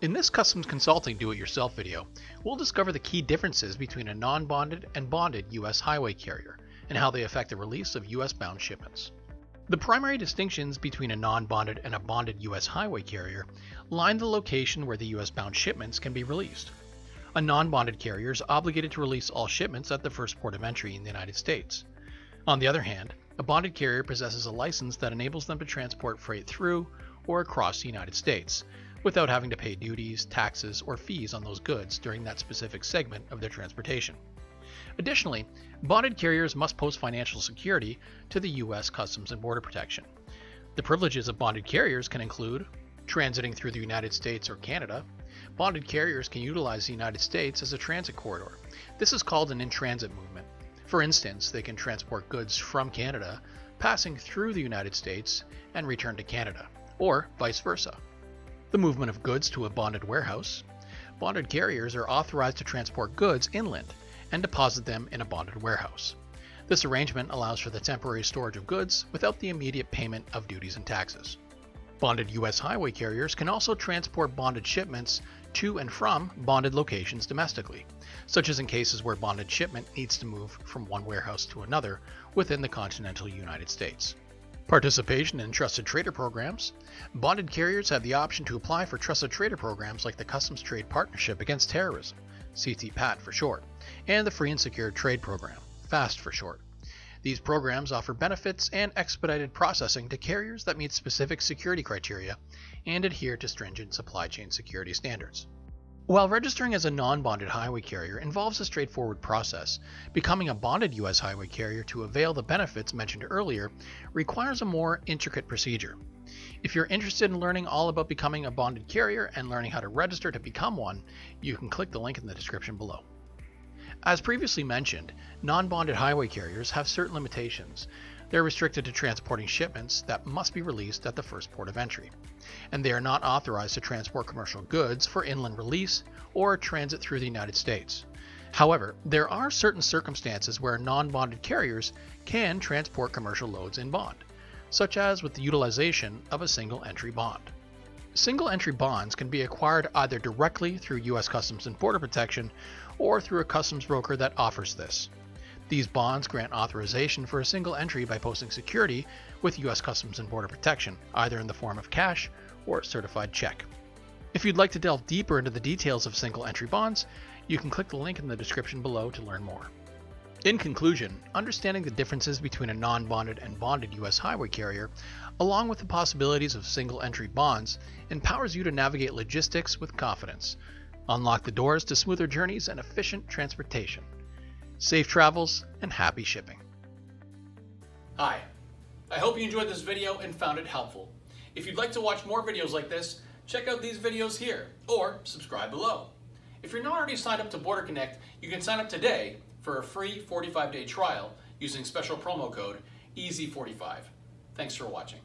In this Customs Consulting Do-It-Yourself video, we'll discover the key differences between a non-bonded and bonded U.S. highway carrier and how they affect the release of U.S.-bound shipments. The primary distinctions between a non-bonded and a bonded U.S. highway carrier lie in the location where the U.S.-bound shipments can be released. A non-bonded carrier is obligated to release all shipments at the first port of entry in the United States. On the other hand, a bonded carrier possesses a license that enables them to transport freight through or across the United States, without having to pay duties, taxes, or fees on those goods during that specific segment of their transportation. Additionally, bonded carriers must post financial security to the U.S. Customs and Border Protection. The privileges of bonded carriers can include transiting through the United States or Canada. Bonded carriers can utilize the United States as a transit corridor. This is called an in-transit movement. For instance, they can transport goods from Canada, passing through the United States, and return to Canada, or vice versa. The movement of goods to a bonded warehouse. Bonded carriers are authorized to transport goods inland and deposit them in a bonded warehouse. This arrangement allows for the temporary storage of goods without the immediate payment of duties and taxes. Bonded U.S. highway carriers can also transport bonded shipments to and from bonded locations domestically, such as in cases where bonded shipment needs to move from one warehouse to another within the continental United States. Participation in Trusted Trader Programs. Bonded carriers have the option to apply for Trusted Trader Programs like the Customs Trade Partnership Against Terrorism, CTPAT for short, and the Free and Secure Trade Program, FAST for short. These programs offer benefits and expedited processing to carriers that meet specific security criteria and adhere to stringent supply chain security standards. While registering as a non-bonded highway carrier involves a straightforward process, becoming a bonded U.S. highway carrier to avail the benefits mentioned earlier requires a more intricate procedure. If you're interested in learning all about becoming a bonded carrier and learning how to register to become one, you can click the link in the description below. As previously mentioned, non-bonded highway carriers have certain limitations. They're restricted to transporting shipments that must be released at the first port of entry, and they are not authorized to transport commercial goods for inland release or transit through the United States. However, there are certain circumstances where non-bonded carriers can transport commercial loads in bond, such as with the utilization of a single-entry bond. Single-entry bonds can be acquired either directly through U.S. Customs and Border Protection or through a customs broker that offers this. These bonds grant authorization for a single entry by posting security with U.S. Customs and Border Protection, either in the form of cash or a certified check. If you'd like to delve deeper into the details of single entry bonds, you can click the link in the description below to learn more. In conclusion, understanding the differences between a non-bonded and bonded U.S. highway carrier, along with the possibilities of single entry bonds, empowers you to navigate logistics with confidence. Unlock the doors to smoother journeys and efficient transportation. Safe travels and happy shipping. Hi, I hope you enjoyed this video and found it helpful. If you'd like to watch more videos like this, check out these videos here or subscribe below. If you're not already signed up to Border Connect, you can sign up today for a free 45-day trial using special promo code EASY45. Thanks for watching.